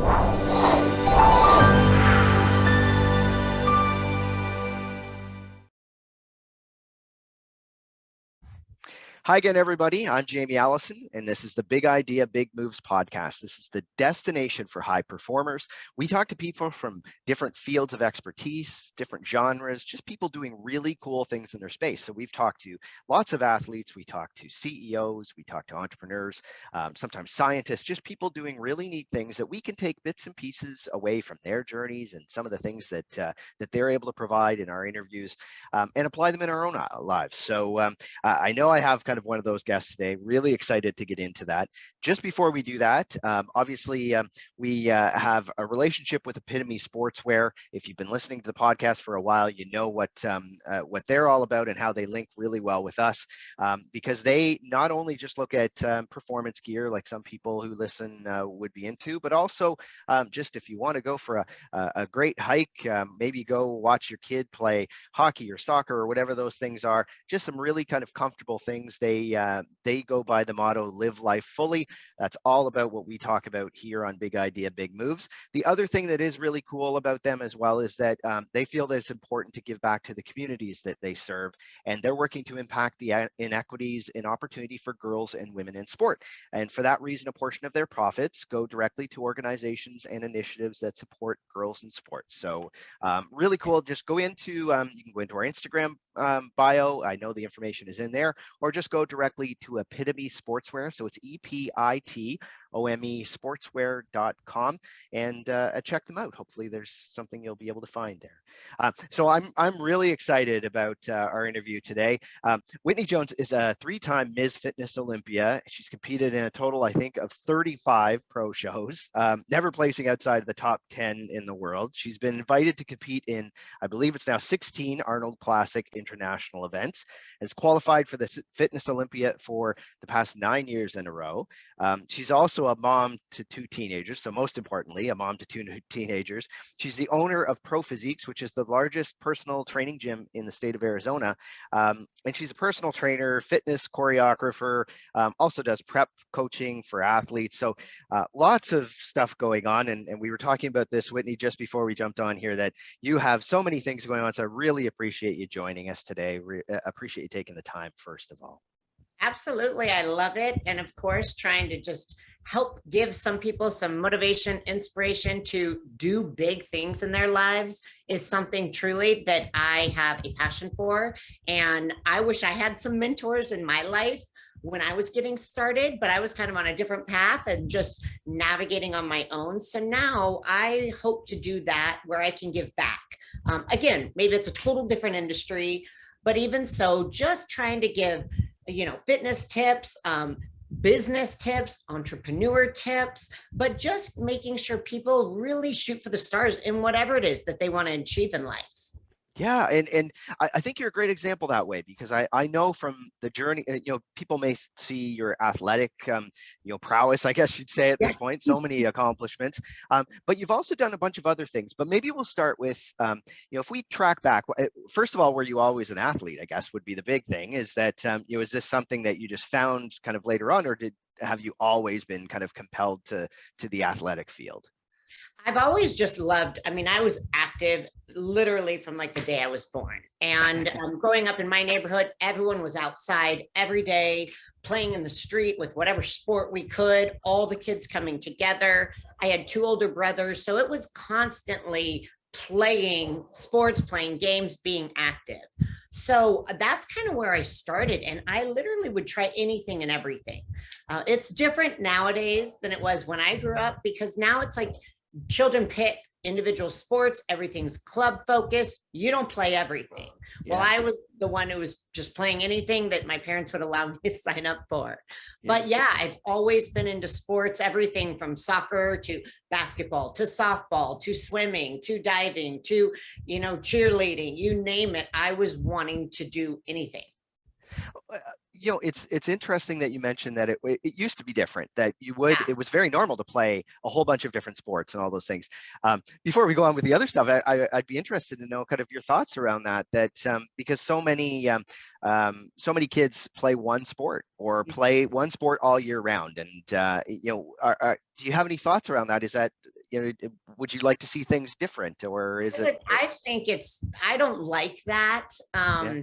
Hi again, everybody. I'm Jamie Allison, and this is the Big Idea, Big Moves podcast. This is the destination for high performers. We talk to people from different fields of expertise, different genres, just people doing really cool things in their space. So we've talked to lots of athletes, we talk to CEOs, we talk to entrepreneurs, sometimes scientists, just people doing really neat things that we can take bits and pieces away from their journeys and some of the things that they're able to provide in our interviews and apply them in our own lives. So I know I have kind of one of those guests today. Really excited to get into that. Just before we do that, obviously we have a relationship with Epitome Sportswear. If you've been listening to the podcast for a while, you know what they're all about and how they link really well with us, because they not only just look at performance gear like some people who listen would be into, but also just if you want to go for a great hike, maybe go watch your kid play hockey or soccer or whatever those things are, just some really kind of comfortable things. They go by the motto, live life fully. That's all about what we talk about here on Big Idea, Big Moves. The other thing that is really cool about them as well is that they feel that it's important to give back to the communities that they serve, and they're working to impact the inequities in opportunity for girls and women in sport. And for that reason, a portion of their profits go directly to organizations and initiatives that support girls in sports. So really cool. Just go into, you can go into our Instagram bio. I know the information is in there, or just go directly to Epitome Sportswear. So it's EPITOME sportswear.com and check them out. Hopefully there's something you'll be able to find there. So I'm really excited about our interview today. Whitney Jones is a 3-time Ms. Fitness Olympia. She's competed in a total, I think, of 35 pro shows, never placing outside of the top 10 in the world. She's been invited to compete in, I believe it's now 16 Arnold Classic International events, has qualified for the Fitness Olympia for the past 9 years in a row. She's also a mom to 2 teenagers, so most importantly, a mom to 2 teenagers. She's the owner of Pro Physiques, which is the largest personal training gym in the state of Arizona. And she's a personal trainer, fitness choreographer, also does prep coaching for athletes. So lots of stuff going on. And we were talking about this, Whitney, just before we jumped on here, that you have so many things going on. So I really appreciate you joining us today. Appreciate you taking the time, first of all. Absolutely. I love it. And of course, trying to just help give some people some motivation, inspiration to do big things in their lives is something truly that I have a passion for. And I wish I had some mentors in my life when I was getting started, but I was kind of on a different path and just navigating on my own. So now I hope to do that where I can give back. Again, maybe it's a total different industry, but even so, just trying to give fitness tips, business tips, entrepreneur tips, but just making sure people really shoot for the stars in whatever it is that they want to achieve in life. Yeah, and I think you're a great example that way, because I know from the journey, people may see your athletic, prowess, I guess you'd say at this point, so many accomplishments, but you've also done a bunch of other things. But maybe we'll start with, if we track back, first of all, were you always an athlete, I guess would be the big thing. Is that, is this something that you just found kind of later on, or have you always been kind of compelled to the athletic field? I've always just loved, I was active literally from like the day I was born. And growing up in my neighborhood, everyone was outside every day, playing in the street with whatever sport we could, all the kids coming together. I had 2 older brothers, so it was constantly playing sports, playing games, being active. So that's kind of where I started. And I literally would try anything and everything. It's different nowadays than it was when I grew up, because now it's like, children pick individual sports, everything's club focused, you don't play everything. Well, I was the one who was just playing anything that my parents would allow me to sign up for. But I've always been into sports, everything from soccer to basketball to softball to swimming to diving to cheerleading, you name it. I was wanting to do anything. It's interesting that you mentioned that it used to be different, that it was very normal to play a whole bunch of different sports and all those things. Before we go on with the other stuff, I'd be interested to know kind of your thoughts around that, because so many kids play one sport or play one sport all year round. And, do you have any thoughts around that? Is that, would you like to see things different, or is it? I think I don't like that. Yeah.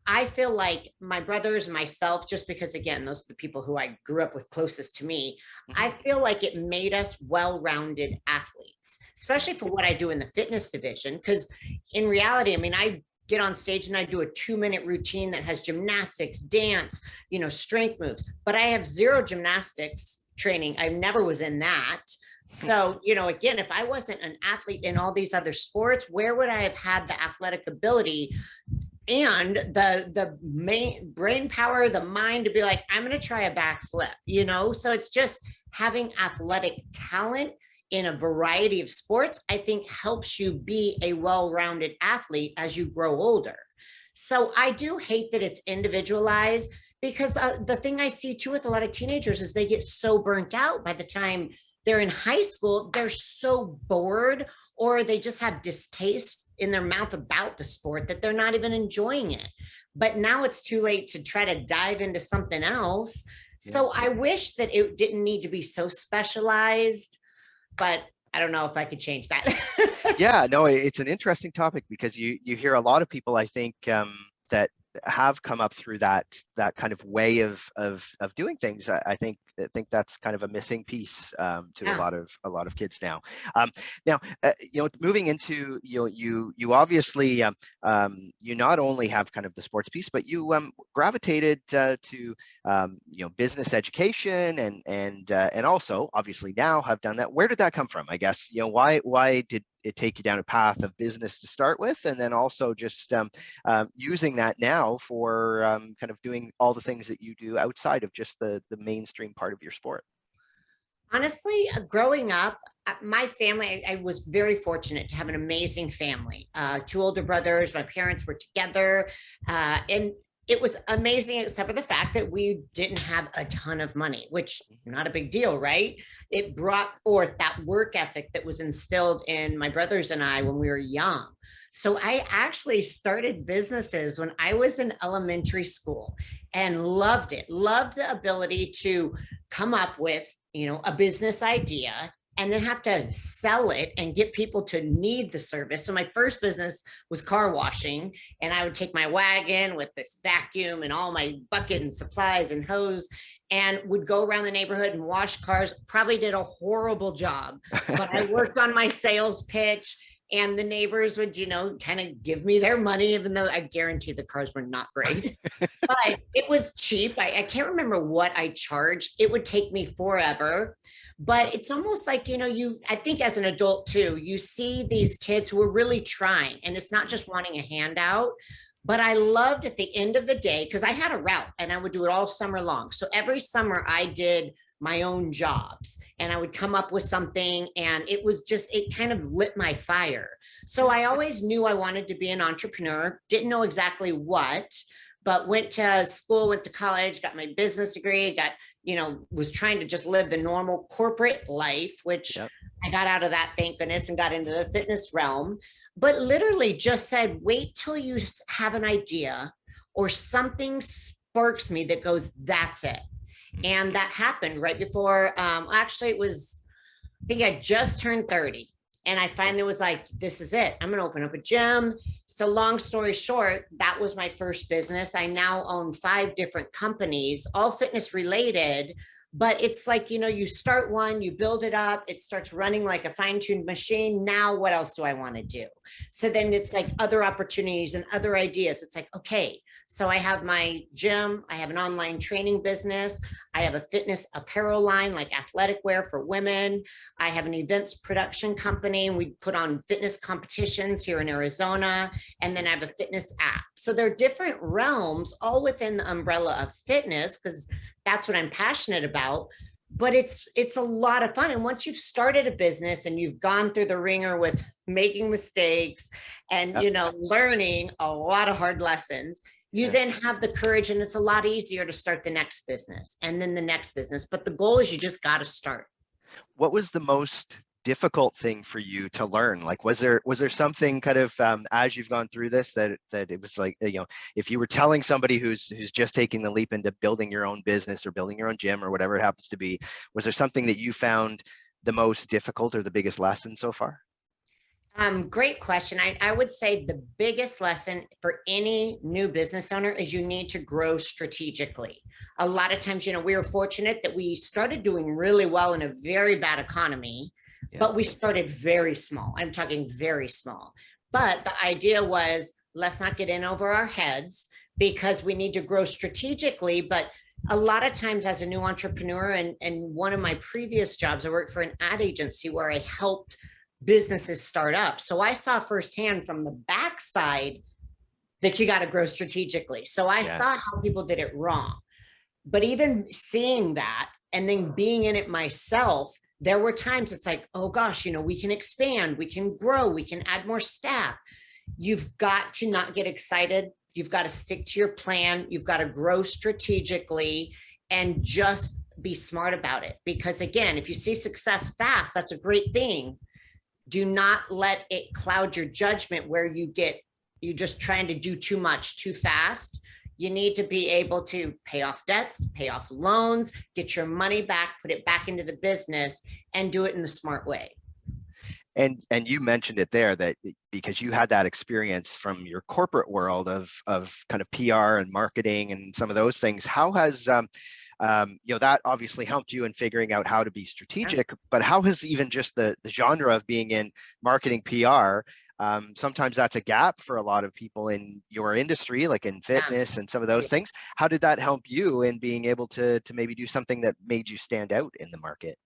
I feel like my brothers and myself, just because, again, those are the people who I grew up with closest to me, Mhm. I feel like it made us well-rounded athletes, especially for what I do in the fitness division. Because in reality, I mean, I get on stage and I do a 2-minute routine that has gymnastics, dance, strength moves, but I have zero gymnastics training. I never was in that. So, again, if I wasn't an athlete in all these other sports, where would I have had the athletic ability and the main brain power, the mind to be like, I'm going to try a backflip. So it's just having athletic talent in a variety of sports, I think helps you be a well-rounded athlete as you grow older. So I do hate that it's individualized, because the thing I see too with a lot of teenagers is they get so burnt out by the time they're in high school. They're so bored, or they just have distaste in their mouth about the sport that they're not even enjoying it. But now it's too late to try to dive into something else. Yeah. So I wish that it didn't need to be so specialized, but I don't know if I could change that. Yeah, no, it's an interesting topic, because you hear a lot of people, I think, that have come up through that kind of way of doing things. I think that's kind of a missing piece to Yeah. a lot of kids now. Now, moving into you obviously you not only have kind of the sports piece, but you gravitated to business education, and also obviously now have done that. Where did that come from? I guess why did it take you down a path of business to start with, and then also just using that now for kind of doing all the things that you do outside of just the mainstream part of your sport? Honestly, growing up, my family, I was very fortunate to have an amazing family. 2 older brothers, my parents were together, and it was amazing, except for the fact that we didn't have a ton of money, which not a big deal, right? It brought forth that work ethic that was instilled in my brothers and I when we were young. So I actually started businesses when I was in elementary school and loved it. Loved the ability to come up with, a business idea and then have to sell it and get people to need the service. So my first business was car washing, and I would take my wagon with this vacuum and all my bucket and supplies and hose, and would go around the neighborhood and wash cars. Probably did a horrible job, but I worked on my sales pitch, and the neighbors would, kind of give me their money, even though I guarantee the cars were not great. But it was cheap. I can't remember what I charged. It would take me forever. But it's almost like, I think as an adult too, you see these kids who are really trying, and it's not just wanting a handout. But I loved at the end of the day, because I had a route and I would do it all summer long. So every summer I did my own jobs, and I would come up with something, and it kind of lit my fire. So I always knew I wanted to be an entrepreneur, didn't know exactly what, but went to school, went to college, got my business degree, was trying to just live the normal corporate life, which Yep. I got out of that, thank goodness, and got into the fitness realm. But literally just said, wait till you have an idea or something sparks me that goes, that's it. And that happened right before, actually it was, I think I just turned 30. And I finally was like, this is it. I'm going to open up a gym. So long story short, that was my first business. I now own 5 different companies, all fitness related. But it's like, you start one, you build it up, it starts running like a fine-tuned machine. Now, what else do I want to do? So then it's like other opportunities and other ideas. It's like, okay, so I have my gym, I have an online training business, I have a fitness apparel line like athletic wear for women, I have an events production company, and we put on fitness competitions here in Arizona, and then I have a fitness app. So there are different realms all within the umbrella of fitness, because that's what I'm passionate about. But it's a lot of fun. And once you've started a business and you've gone through the ringer with making mistakes and, learning a lot of hard lessons, you then have the courage, and it's a lot easier to start the next business and then the next business. But the goal is you just got to start. What was the most difficult thing for you to learn? Like, was there something kind of as you've gone through this that it was like, if you were telling somebody who's just taking the leap into building your own business or building your own gym or whatever it happens to be, was there something that you found the most difficult or the biggest lesson so far? Great question. I would say the biggest lesson for any new business owner is you need to grow strategically. A lot of times, we were fortunate that we started doing really well in a very bad economy, but we started very small. I'm talking very small. But the idea was, let's not get in over our heads because we need to grow strategically. But a lot of times as a new entrepreneur, and one of my previous jobs, I worked for an ad agency where I helped businesses start up. So I saw firsthand from the backside that you got to grow strategically. So I saw how people did it wrong. But even seeing that and then being in it myself, there were times it's like, oh gosh, we can expand, we can grow, we can add more staff. You've got to not get excited. You've got to stick to your plan. You've got to grow strategically and just be smart about it. Because again, if you see success fast, that's a great thing. Do not let it cloud your judgment where you're just trying to do too much too fast. You need to be able to pay off debts, pay off loans, get your money back, put it back into the business, and do it in the smart way. And you mentioned it there, that because you had that experience from your corporate world of kind of PR and marketing and some of those things. How has that obviously helped you in figuring out how to be strategic, but how has even just the genre of being in marketing PR, sometimes that's a gap for a lot of people in your industry, like in fitness and some of those things. How did that help you in being able to maybe do something that made you stand out in the market?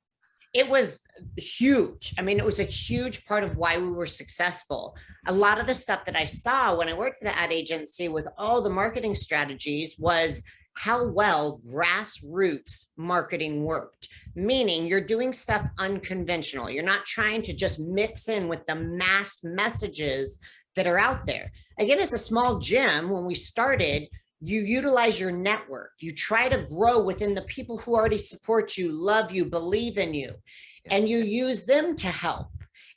It was huge. I mean, it was a huge part of why we were successful. A lot of the stuff that I saw when I worked for the ad agency with all the marketing strategies was how well grassroots marketing worked, meaning you're doing stuff unconventional. You're not trying to just mix in with the mass messages that are out there. Again, as a small gym, when we started, you utilize your network. You try to grow within the people who already support you, love you, believe in you, and you use them to help.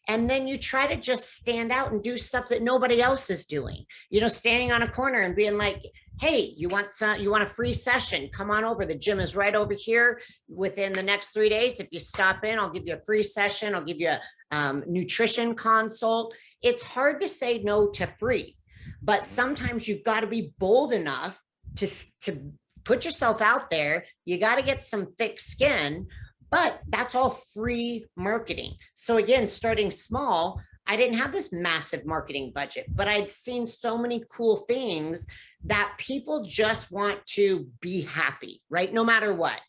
And then you try to just stand out and do stuff that nobody else is doing. Standing on a corner and being like, hey, you want a free session? Come on over. The gym is right over here. Within the next 3 days, if you stop in, I'll give you a free session. I'll give you a nutrition consult. It's hard to say no to free. But sometimes you've got to be bold enough to put yourself out there. You got to get some thick skin, but that's all free marketing. So again, starting small, I didn't have this massive marketing budget, but I'd seen so many cool things that people just want to be happy, right? No matter what.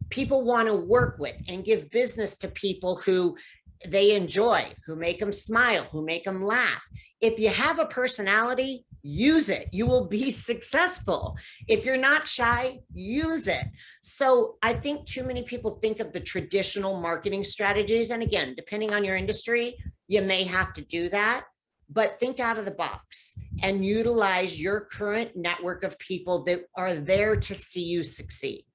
People want to work with and give business to people who they enjoy, who make them smile, who make them laugh. If you have a personality, use it. You will be successful. If you're not shy, use it. So I think too many people think of the traditional marketing strategies. And again, depending on your industry, you may have to do that, but think out of the box and utilize your current network of people that are there to see you succeed.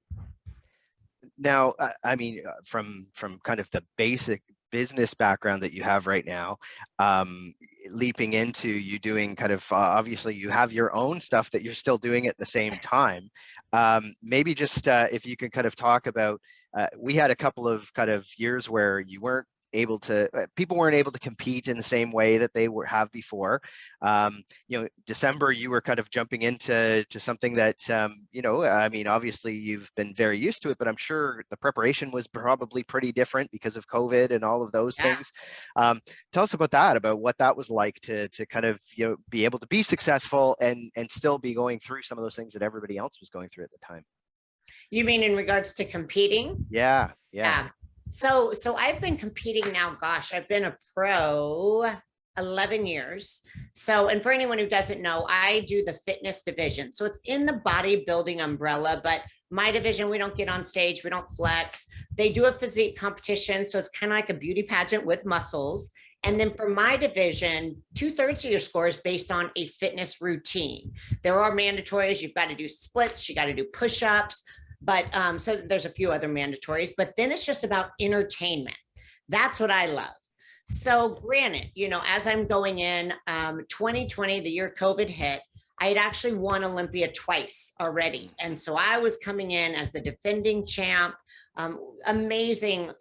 Now, I mean, from kind of the basic business background that you have right now, leaping into you doing kind of obviously you have your own stuff that you're still doing at the same time. Maybe just if you can kind of talk about, we had a couple of kind of years where you weren't able to, people weren't able to compete in the same way that they have before. December, you were kind of jumping into something that, I mean, obviously you've been very used to it, but I'm sure the preparation was probably pretty different because of COVID and all of those things. Tell us about that, about what that was like to kind of, be able to be successful and still be going through some of those things that everybody else was going through at the time. You mean in regards to competing? Yeah. So I've been competing now, gosh, I've been a pro 11 years. So, and for anyone who doesn't know, I do the fitness division. So it's in the bodybuilding umbrella, but my division, we don't get on stage, we don't flex. They do a physique competition. So it's kind of like a beauty pageant with muscles. And then for my division, 2/3 of your score is based on a fitness routine. There are mandatories. You've got to do splits, you got to do push-ups. But so there's a few other mandatories, but then it's just about entertainment. That's what I love. So granted, as I'm going in 2020, the year COVID hit, I had actually won Olympia twice already. And so I was coming in as the defending champ. Amazing,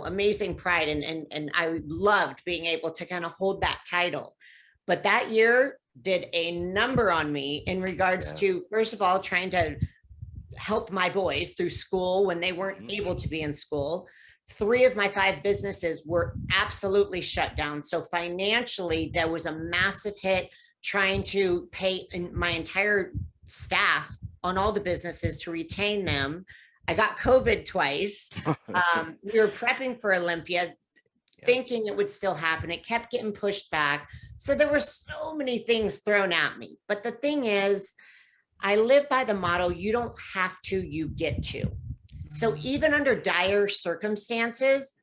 amazing pride. And I loved being able to kind of hold that title. But that year did a number on me in regards to, first of all, trying to help my boys through school when they weren't able to be in school. 3 of my 5 businesses were absolutely shut down. So financially, there was a massive hit trying to pay my entire staff on all the businesses to retain them. I got COVID twice. We were prepping for Olympia, thinking it would still happen. It kept getting pushed back. So there were so many things thrown at me. But the thing is, I live by the motto, you don't have to, you get to. So even under dire circumstances,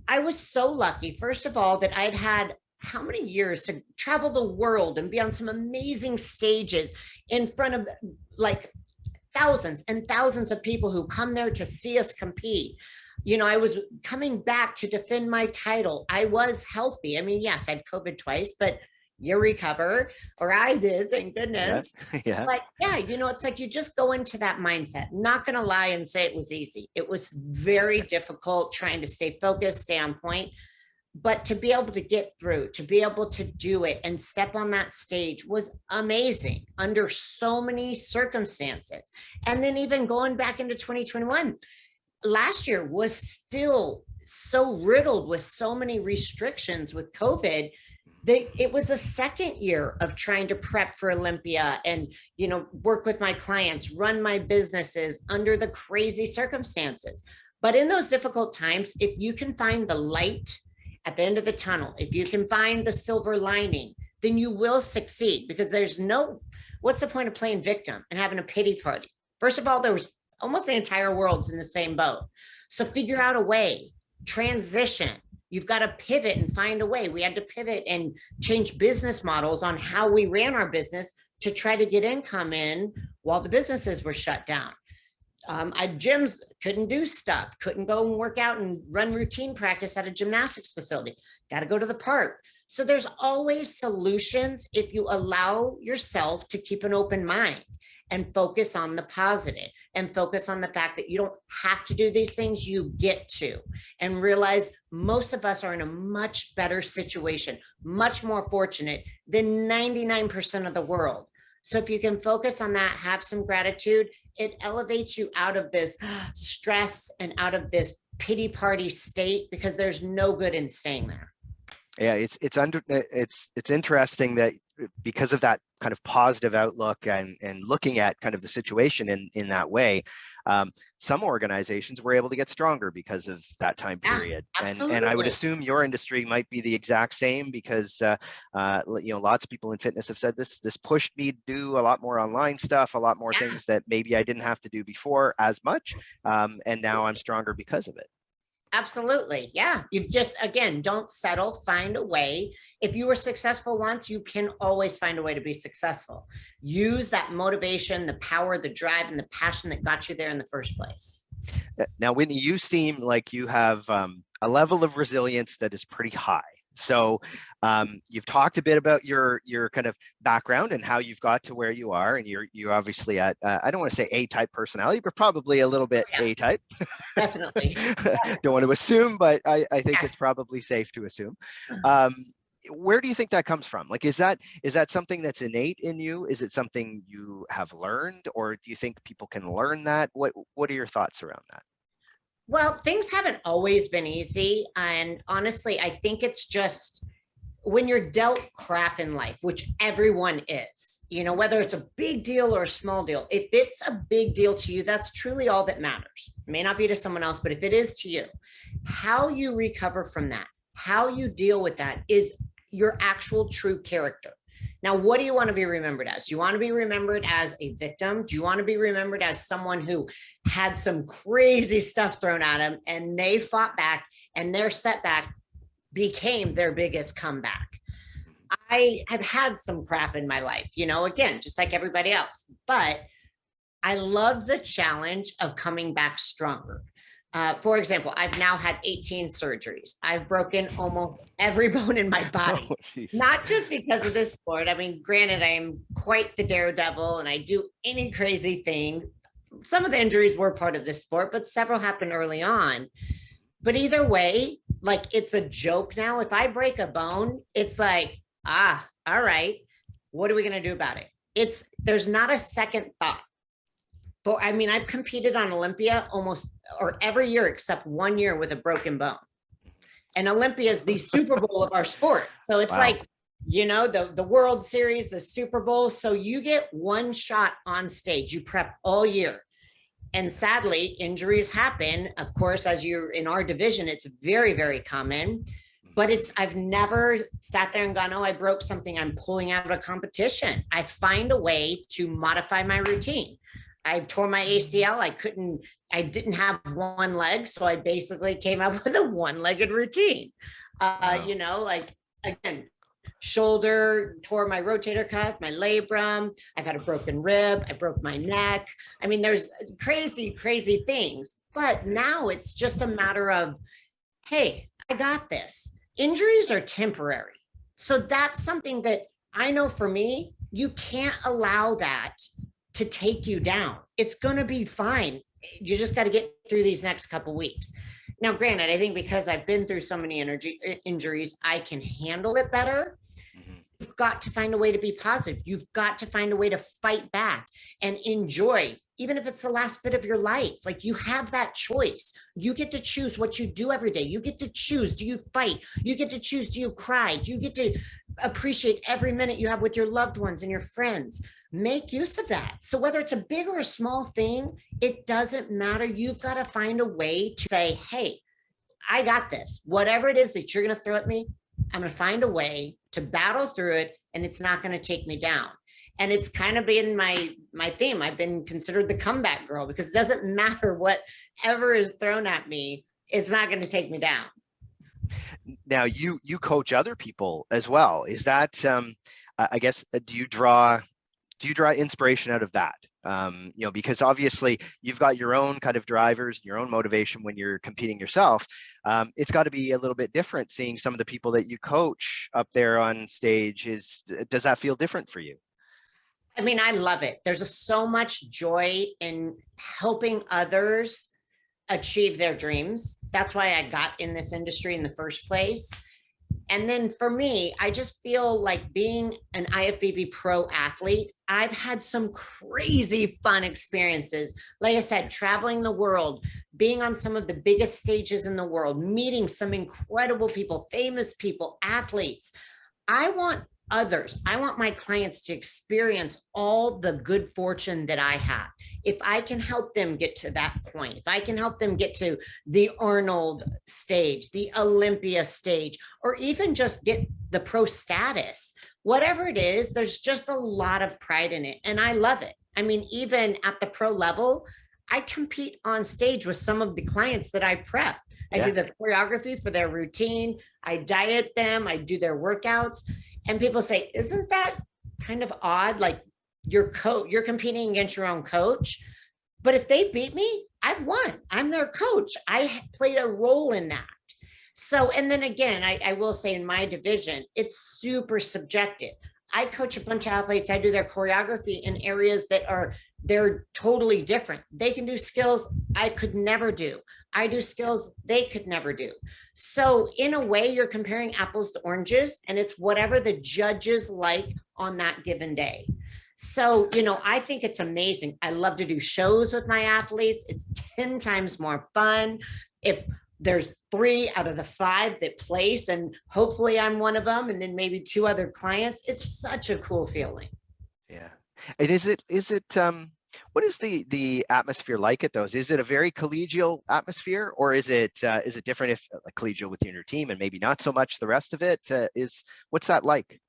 I was so lucky, first of all, that I'd had how many years to travel the world and be on some amazing stages in front of like thousands and thousands of people who come there to see us compete. I was coming back to defend my title. I was healthy. I mean, yes, I had COVID twice, but you recover, or I did, thank goodness. Yeah. But yeah, it's like you just go into that mindset. I'm not going to lie and say it was easy. It was very difficult trying to stay focused, stay on point. But to be able to get through, to be able to do it and step on that stage was amazing under so many circumstances. And then even going back into 2021, last year was still so riddled with so many restrictions with COVID. It was the second year of trying to prep for Olympia and, work with my clients, run my businesses under the crazy circumstances. But in those difficult times, if you can find the light at the end of the tunnel, if you can find the silver lining, then you will succeed, because what's the point of playing victim and having a pity party? First of all, there was almost the entire world's in the same boat. So figure out a way, transition. You've got to pivot and find a way. We had to pivot and change business models on how we ran our business to try to get income in while the businesses were shut down. Gyms couldn't do stuff, couldn't go and work out and run routine practice at a gymnastics facility. Got to go to the park. So there's always solutions if you allow yourself to keep an open mind and focus on the positive and focus on the fact that you don't have to do these things, you get to, and realize most of us are in a much better situation, much more fortunate than 99% of the world. So if you can focus on that, have some gratitude, it elevates you out of this stress and out of this pity party state, because there's no good in staying there. Yeah, it's interesting that because of that kind of positive outlook and looking at kind of the situation in that way, some organizations were able to get stronger because of that time period. And I would assume your industry might be the exact same, because lots of people in fitness have said this pushed me to do a lot more online stuff, a lot more things that maybe I didn't have to do before as much, and now I'm stronger because of it. Absolutely. Yeah. You just, again, don't settle, find a way. If you were successful once, you can always find a way to be successful. Use that motivation, the power, the drive, and the passion that got you there in the first place. Now, Whitney, you seem like you have a level of resilience that is pretty high. So you've talked a bit about your kind of background and how you've got to where you are, and you're obviously at I don't want to say A-type personality, but probably a little bit A-type. Definitely. Don't want to assume, but I think it's probably safe to assume. Where do you think that comes from? Like, is that something that's innate in you? Is it something you have learned, or do you think people can learn that? What are your thoughts around that? Well, things haven't always been easy. And honestly, I think it's just when you're dealt crap in life, which everyone is, whether it's a big deal or a small deal, if it's a big deal to you, that's truly all that matters. It may not be to someone else, but if it is to you, how you recover from that, how you deal with that is your actual true character. Now, what do you want to be remembered as? Do you want to be remembered as a victim? Do you want to be remembered as someone who had some crazy stuff thrown at them and they fought back and their setback became their biggest comeback? I have had some crap in my life, again, just like everybody else, but I love the challenge of coming back stronger. For example, I've now had 18 surgeries. I've broken almost every bone in my body, not just because of this sport. I mean, granted, I am quite the daredevil and I do any crazy thing. Some of the injuries were part of this sport, but several happened early on. But either way, like it's a joke now. If I break a bone, it's like, all right, what are we going to do about it? There's not a second thought. But I mean, I've competed on Olympia almost or every year except 1 year with a broken bone. And Olympia is the Super Bowl of our sport. So it's like, the World Series, the Super Bowl. So you get one shot on stage. You prep all year. And sadly, injuries happen. Of course, as you're in our division, it's very, very common. But I've never sat there and gone, oh, I broke something, I'm pulling out of a competition. I find a way to modify my routine. I tore my ACL. I didn't have one leg. So I basically came up with a one-legged routine. Like again, shoulder, tore my rotator cuff, my labrum. I've had a broken rib. I broke my neck. I mean, there's crazy, crazy things. But now it's just a matter of, hey, I got this. Injuries are temporary. So that's something that I know for me, you can't allow that to take you down. It's going to be fine. You just got to get through these next couple of weeks. Now, granted, I think because I've been through so many injuries, I can handle it better. You've got to find a way to be positive. You've got to find a way to fight back and enjoy, even if it's the last bit of your life. Like you have that choice. You get to choose what you do every day. You get to choose, do you fight? You get to choose, do you cry? Do you get to appreciate every minute you have with your loved ones and your friends? Make use of that. So whether it's a big or a small thing, it doesn't matter. You've got to find a way to say, hey, I got this. Whatever it is that you're going to throw at me, I'm going to find a way to battle through it, and it's not going to take me down. And it's kind of been my theme. I've been considered the comeback girl because it doesn't matter whatever is thrown at me. It's not going to take me down. Now you coach other people as well. Is that, I guess, do you draw inspiration out of that? Because obviously you've got your own kind of drivers, your own motivation when you're competing yourself. It's got to be a little bit different seeing some of the people that you coach up there on stage. Does that feel different for you? I mean, I love it. There's so much joy in helping others achieve their dreams. That's why I got in this industry in the first place. And then for me, I just feel like being an IFBB pro athlete, I've had some crazy fun experiences. Like I said, traveling the world, being on some of the biggest stages in the world, meeting some incredible people, famous people, athletes. I want my clients to experience all the good fortune that I have. If I can help them get to that point, if I can help them get to the Arnold stage, the Olympia stage, or even just get the pro status, whatever it is, there's just a lot of pride in it. And I love it. I mean, even at the pro level, I compete on stage with some of the clients that I prep. I do the choreography for their routine. I diet them. I do their workouts. And people say, isn't that kind of odd? Like you're competing against your own coach. But if they beat me, I've won. I'm their coach. I played a role in that. So, and then again, I will say in my division, it's super subjective. I coach a bunch of athletes. I do their choreography in areas they're totally different. They can do skills I could never do. I do skills they could never do. So in a way, you're comparing apples to oranges, and it's whatever the judges like on that given day. So, I think it's amazing. I love to do shows with my athletes. It's 10 times more fun. If there's 3 out of the 5 that place, and hopefully I'm one of them, and then maybe 2 other clients, it's such a cool feeling. Yeah. And is it what is the atmosphere like at those? Is it a very collegial atmosphere, or is it different if like collegial within your team and maybe not so much the rest of it? What's that like?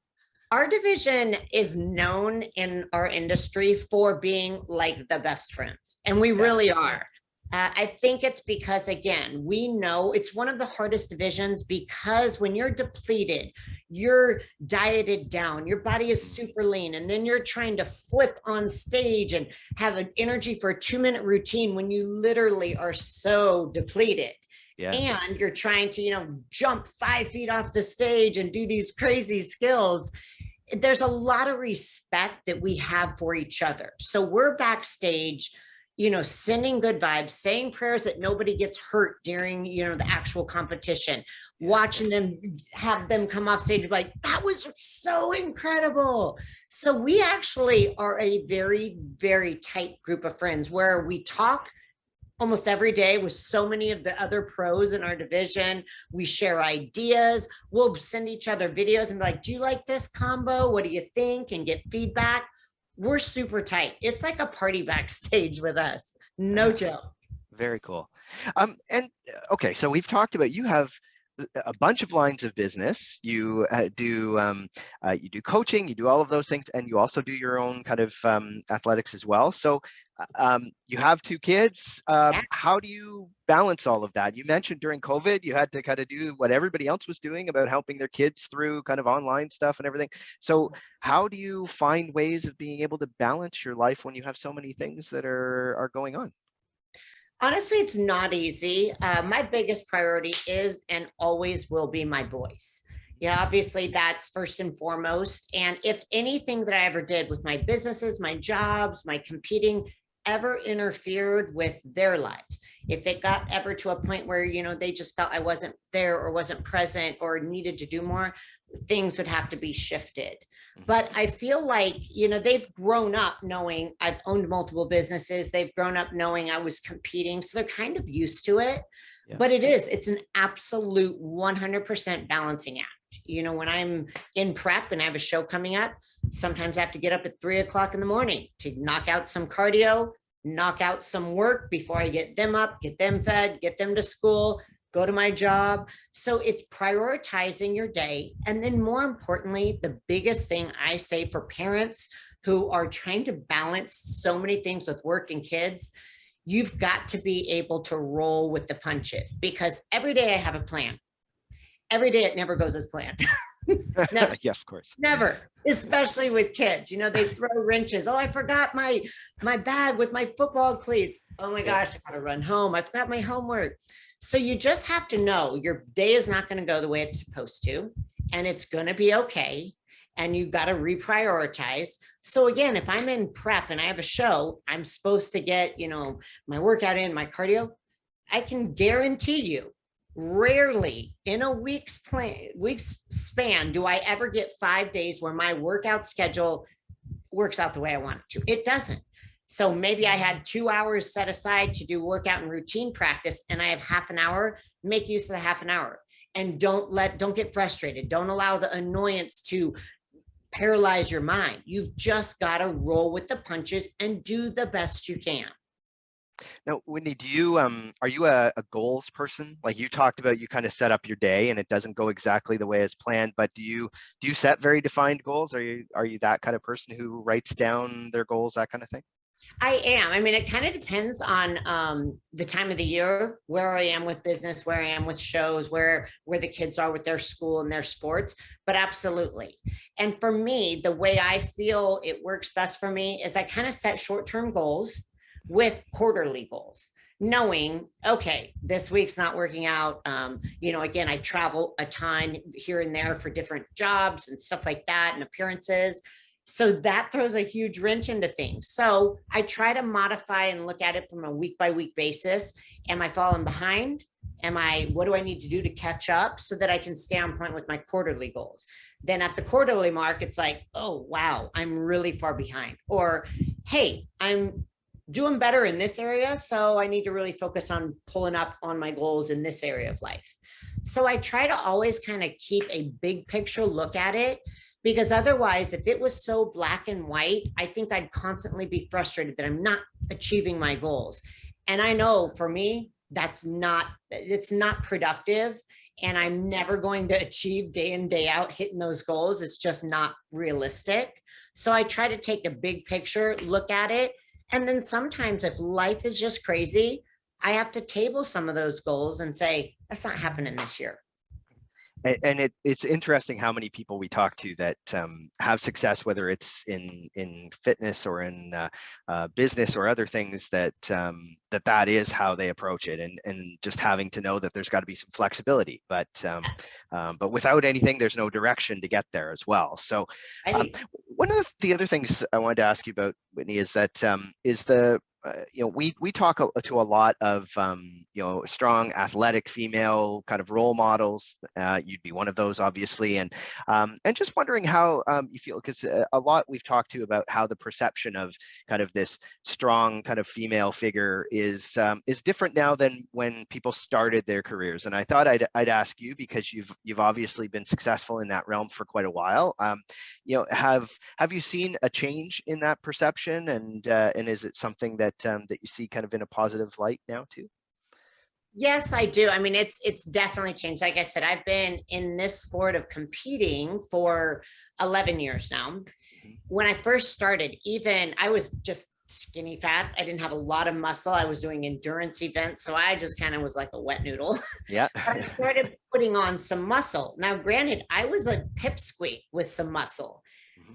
Our division is known in our industry for being like the best friends, and we really are. I think it's because, again, we know it's one of the hardest divisions because when you're depleted, you're dieted down, your body is Mm, super lean, and then you're trying to flip on stage and have an energy for a 2-minute routine when you literally are so depleted. yeah. And you're trying to, jump 5 feet off the stage and do these crazy skills. There's a lot of respect that we have for each other. So we're backstage, sending good vibes, saying prayers that nobody gets hurt during, the actual competition, watching them, have them come off stage like, that was so incredible. So we actually are a very, very tight group of friends where we talk almost every day with so many of the other pros in our division. We share ideas. We'll send each other videos and be like, do you like this combo? What do you think? And get feedback. We're super tight. It's like a party backstage with us. No joke. Very cool. And okay, so we've talked about, you have a bunch of lines of business. You you do coaching, you do all of those things, and you also do your own kind of athletics as well. So you have 2 kids. How do you balance all of that? You mentioned during COVID, you had to kind of do what everybody else was doing about helping their kids through kind of online stuff and everything. So how do you find ways of being able to balance your life when you have so many things that are going on? Honestly, it's not easy. My biggest priority is and always will be my boys. Yeah, obviously that's first and foremost. And if anything that I ever did with my businesses, my jobs, my competing ever interfered with their lives, if it got ever to a point where, they just felt I wasn't there or wasn't present or needed to do more, things would have to be shifted. But I feel like, they've grown up knowing I've owned multiple businesses. They've grown up knowing I was competing. So they're kind of used to it. Yeah. But it's an absolute 100% balancing act. When I'm in prep and I have a show coming up, sometimes I have to get up at 3 o'clock in the morning to knock out some cardio, knock out some work before I get them up, get them fed, get them to school, go to my job. So it's prioritizing your day. And then more importantly, the biggest thing I say for parents who are trying to balance so many things with work and kids, you've got to be able to roll with the punches, because every day I have a plan. Every day it never goes as planned. Never. Yeah, of course. Never, especially with kids. They throw wrenches. Oh, I forgot my bag with my football cleats. Oh my gosh, I gotta run home. I forgot my homework. So you just have to know your day is not going to go the way it's supposed to, and it's going to be okay. And you've got to reprioritize. So again, if I'm in prep and I have a show, I'm supposed to get, my workout in, my cardio. I can guarantee you, rarely in a week's span do I ever get 5 days where my workout schedule works out the way I want it to. It doesn't. So maybe I had 2 hours set aside to do workout and routine practice, and I have half an hour. Make use of the half an hour, and don't get frustrated. Don't allow the annoyance to paralyze your mind. You've just got to roll with the punches and do the best you can. Now, Whitney, do you are you a goals person? Like you talked about, you kind of set up your day and it doesn't go exactly the way as planned, but do you set very defined goals? Are you that kind of person who writes down their goals, that kind of thing? I am. I mean, it kind of depends on the time of the year, where I am with business, where I am with shows, where the kids are with their school and their sports, but absolutely. And for me, the way I feel it works best for me is I kind of set short-term goals with quarterly goals, knowing, okay, this week's not working out. Again, I travel a ton here and there for different jobs and stuff like that and appearances. So that throws a huge wrench into things. So I try to modify and look at it from a week by week basis. Am I falling behind? What do I need to do to catch up so that I can stay on point with my quarterly goals? Then at the quarterly mark, it's like, oh, wow, I'm really far behind. Or, hey, I'm doing better in this area, so I need to really focus on pulling up on my goals in this area of life. So I try to always kind of keep a big picture look at it, because otherwise, if it was so black and white, I think I'd constantly be frustrated that I'm not achieving my goals. And I know for me, it's not productive, and I'm never going to achieve day in, day out hitting those goals. It's just not realistic. So I try to take a big picture, look at it. And then sometimes if life is just crazy, I have to table some of those goals and say, that's not happening this year. And it's interesting how many people we talk to that have success, whether it's in fitness or in business or other things, that is how they approach it, and just having to know that there's got to be some flexibility, but without anything, there's no direction to get there as well. So one of the other things I wanted to ask you about, Whitney, is that we talk to a lot of strong athletic female kind of role models. You'd be one of those, obviously, and just wondering how you feel, because a lot we've talked to about how the perception of kind of this strong kind of female figure is different now than when people started their careers. And I thought I'd ask you, because you've obviously been successful in that realm for quite a while. Have you seen a change in that perception, and is it something that you see kind of in a positive light now too? Yes, I do. I mean, it's definitely changed. Like I said, I've been in this sport of competing for 11 years now. Mm-hmm. When I first started, even I was just skinny fat. I didn't have a lot of muscle. I was doing endurance events, so I just kind of was like a wet noodle. Yeah. I started putting on some muscle. Now, granted, I was a pipsqueak with some muscle,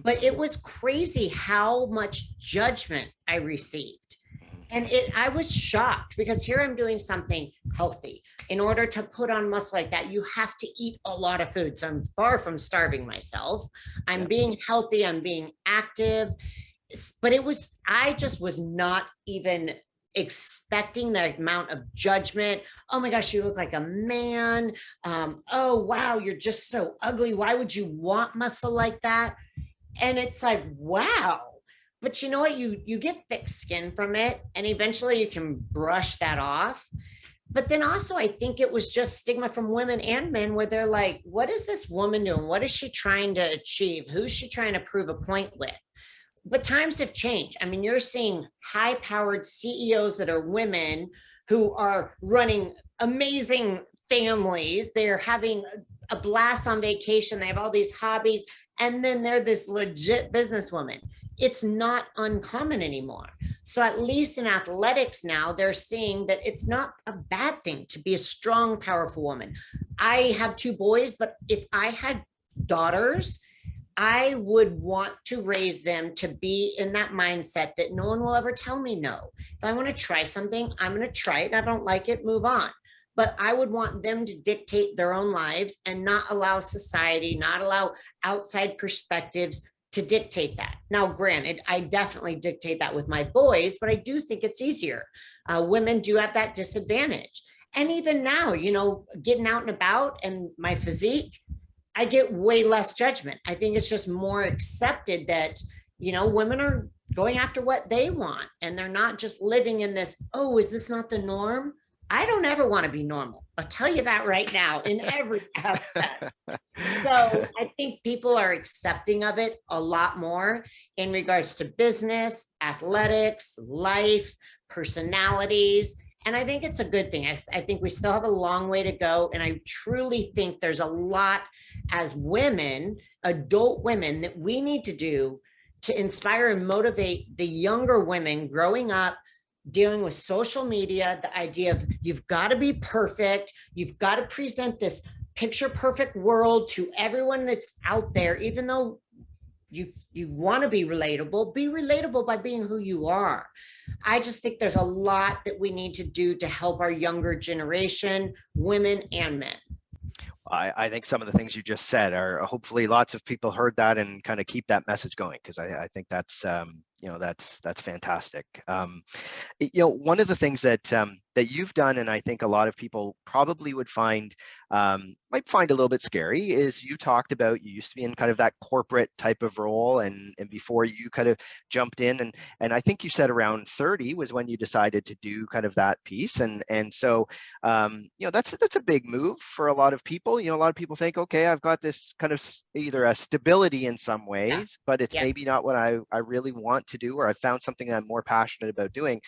but it was crazy how much judgment I received. And I was shocked, because here I'm doing something healthy. In order to put on muscle like that, you have to eat a lot of food. So I'm far from starving myself. I'm being healthy. I'm being active. But I just was not even expecting the amount of judgment. Oh my gosh, you look like a man. Oh, wow, you're just so ugly. Why would you want muscle like that? And it's like, wow. But you know what? You get thick skin from it, and eventually you can brush that off. But then also, I think it was just stigma from women and men, where they're like, what is this woman doing? What is she trying to achieve? Who's she trying to prove a point with? But times have changed. I mean, you're seeing high-powered CEOs that are women who are running amazing families. They're having a blast on vacation. They have all these hobbies. And then they're this legit businesswoman. It's not uncommon anymore. So at least in athletics now, they're seeing that it's not a bad thing to be a strong, powerful woman. I have 2 boys, but if I had daughters, I would want to raise them to be in that mindset that no one will ever tell me no. If I want to try something, I'm going to try it. If I don't like it, move on. But I would want them to dictate their own lives and not allow society, not allow outside perspectives to dictate that. Now, granted, I definitely dictate that with my boys, but I do think it's easier. Women do have that disadvantage. And even now, getting out and about and my physique, I get way less judgment. I think it's just more accepted that, women are going after what they want, and they're not just living in this, oh, is this not the norm? I don't ever want to be normal. I'll tell you that right now, in every aspect. So I think people are accepting of it a lot more in regards to business, athletics, life, personalities. And I think it's a good thing. I think we still have a long way to go. And I truly think there's a lot as women, adult women, that we need to do to inspire and motivate the younger women growing up, dealing with social media, the idea of you've got to be perfect. You've got to present this picture perfect world to everyone that's out there, even though you want to be relatable by being who you are. I just think there's a lot that we need to do to help our younger generation, women and men. I think some of the things you just said are, hopefully lots of people heard that and kind of keep that message going, because I think that's that's fantastic. One of the things that you've done, and I think a lot of people probably would might find a little bit scary, is you talked about you used to be in kind of that corporate type of role, and before you kind of jumped in, and I think you said around 30 was when you decided to do kind of that piece, and so that's a big move for a lot of people. A lot of people think, okay, I've got this kind of either a stability in some ways, but it's maybe not what I really want to do, or I found something I'm more passionate about doing.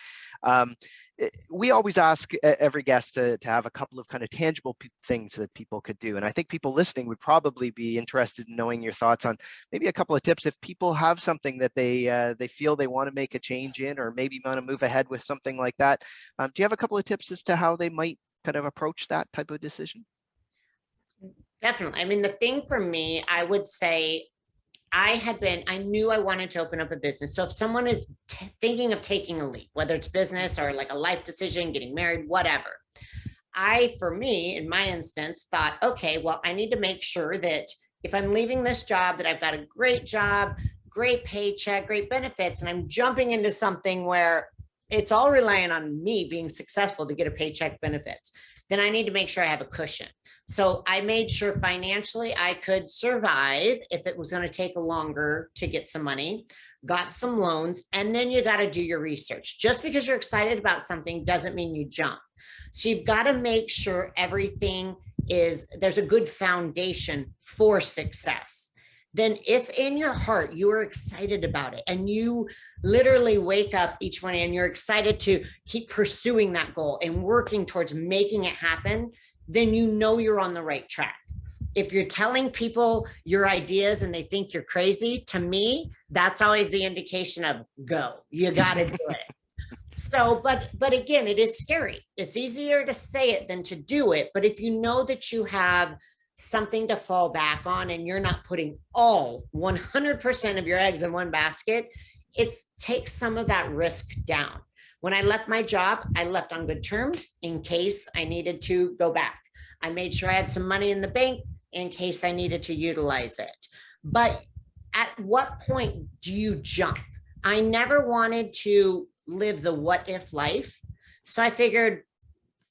we always ask every guest to have a couple of kind of tangible things that people could do. And I think people listening would probably be interested in knowing your thoughts on maybe a couple of tips if people have something that they feel they want to make a change in, or maybe want to move ahead with something like that. Do you have a couple of tips as to how they might kind of approach that type of decision? Definitely. I mean, the thing for me, I would say I knew I wanted to open up a business. So if someone is thinking of taking a leap, whether it's business or like a life decision, getting married, whatever, for me, in my instance, thought, okay, well, I need to make sure that if I'm leaving this job, that I've got a great job, great paycheck, great benefits, and I'm jumping into something where it's all relying on me being successful to get a paycheck benefits, then I need to make sure I have a cushion. So I made sure financially I could survive if it was going to take longer to get some money, got some loans, and then you got to do your research. Just because you're excited about something doesn't mean you jump. So you've got to make sure there's a good foundation for success. Then if in your heart you are excited about it and you literally wake up each morning and you're excited to keep pursuing that goal and working towards making it happen, then you know you're on the right track. If you're telling people your ideas and they think you're crazy, to me, that's always the indication of go. You got to do it. So, but again, it is scary. It's easier to say it than to do it. But if you know that you have something to fall back on and you're not putting all 100% of your eggs in one basket, it takes some of that risk down. When I left my job, I left on good terms in case I needed to go back. I made sure I had some money in the bank in case I needed to utilize it. But at what point do you jump? I never wanted to live the what if life. So I figured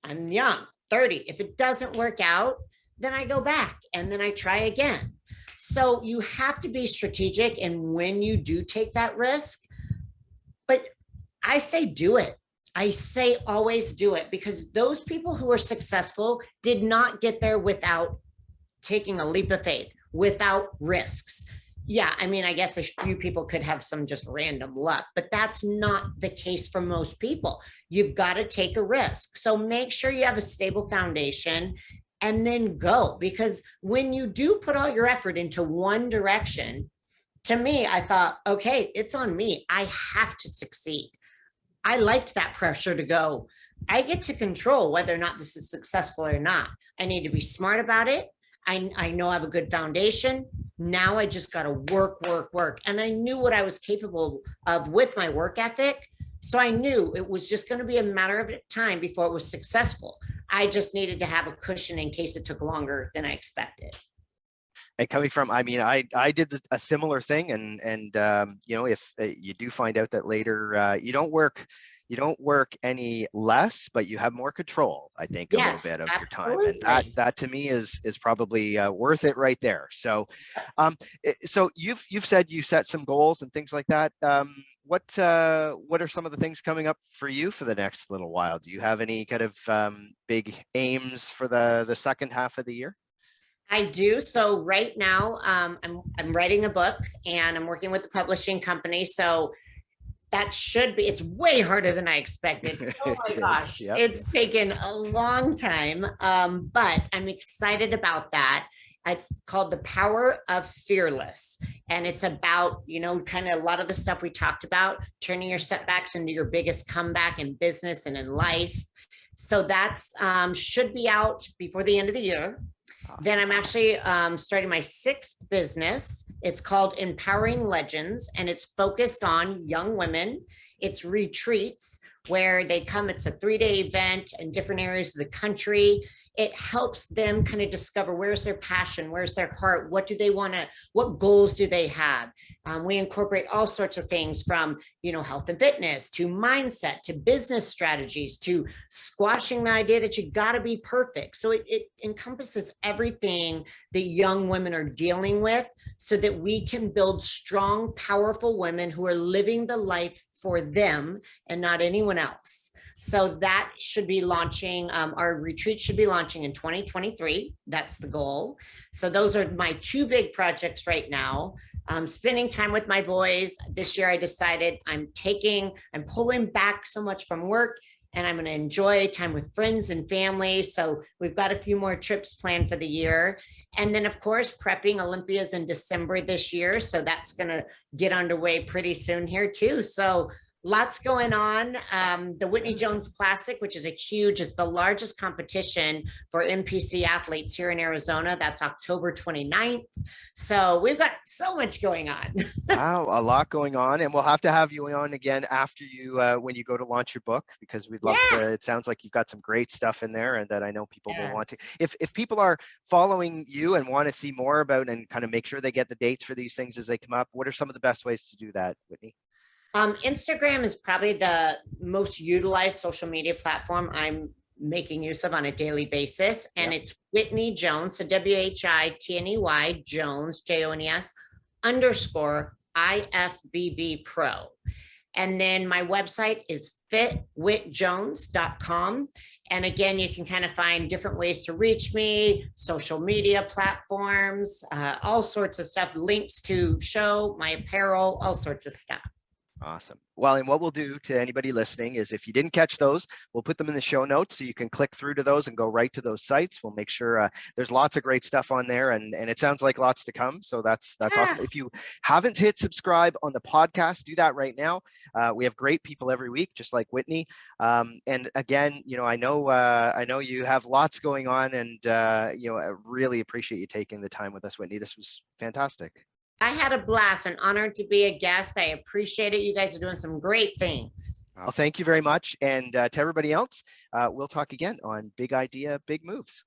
I'm young, 30. If it doesn't work out, then I go back and then I try again. So you have to be strategic in when you do take that risk. But I say do it. I say always do it, because those people who are successful did not get there without taking a leap of faith, without risks. Yeah, I mean, I guess a few people could have some just random luck, but that's not the case for most people. You've got to take a risk. So make sure you have a stable foundation and then go, because when you do put all your effort into one direction, to me, I thought, okay, it's on me. I have to succeed. I liked that pressure to go. I get to control whether or not this is successful or not. I need to be smart about it. I know I have a good foundation. Now I just got to work. And I knew what I was capable of with my work ethic. So I knew it was just going to be a matter of time before it was successful. I just needed to have a cushion in case it took longer than I expected. And coming from, I mean, I did a similar thing, and you know, if you do find out that later you don't work any less, but you have more control, I think, a little bit of your time, and that to me is probably worth it right there. So, so you've said you set some goals and things like that. What are some of the things coming up for you for the next little while? Do you have any kind of big aims for the second half of the year? I do. So right now, I'm writing a book and I'm working with the publishing company. So that should be, it's way harder than I expected. Oh my gosh, yep. It's taken a long time, but I'm excited about that. It's called The Power of Fearless. And it's about, you know, kind of a lot of the stuff we talked about, turning your setbacks into your biggest comeback in business and in life. So that's should be out before the end of the year. Then I'm actually starting my 6th business. It's called Empowering Legends, and it's focused on young women. It's retreats where they come. It's a 3-day event in different areas of the country. It helps them kind of discover where's their passion, where's their heart, what do they want to, what goals do they have? We incorporate all sorts of things from, you know, health and fitness to mindset to business strategies to squashing the idea that you got to be perfect. So it encompasses everything that young women are dealing with so that we can build strong, powerful women who are living the life for them and not anyone else. So that should be launching, our retreat should be launching in 2023. That's the goal. So those are my 2 big projects right now. Spending time with my boys. This year I decided I'm pulling back so much from work and I'm going to enjoy time with friends and family. So we've got a few more trips planned for the year. And then, of course, prepping Olympias in December this year. So that's going to get underway pretty soon here too. So lots going on. The Whitney Jones Classic, which is it's the largest competition for NPC athletes here in Arizona. That's October 29th. So we've got so much going on. Wow, a lot going on. And we'll have to have you on again after you, when you go to launch your book, because we'd love to, it sounds like you've got some great stuff in there and that I know people will want to. If people are following you and want to see more about and kind of make sure they get the dates for these things as they come up, what are some of the best ways to do that, Whitney? Instagram is probably the most utilized social media platform I'm making use of on a daily basis. And it's Whitney Jones, so WHITNEY Jones, JONES _IFBB Pro. And then my website is fitwithjones.com. And again, you can kind of find different ways to reach me, social media platforms, all sorts of stuff, links to show, my apparel, all sorts of stuff. Awesome. Well, and what we'll do to anybody listening is if you didn't catch those, we'll put them in the show notes so you can click through to those and go right to those sites. We'll make sure there's lots of great stuff on there, and it sounds like lots to come. So that's awesome. If you haven't hit subscribe on the podcast, do that right now. We have great people every week, just like Whitney. And again, I know you have lots going on, and I really appreciate you taking the time with us, Whitney. This was fantastic. I had a blast and honored to be a guest. I appreciate it. You guys are doing some great things. Well, thank you very much. And to everybody else, we'll talk again on Big Idea, Big Moves.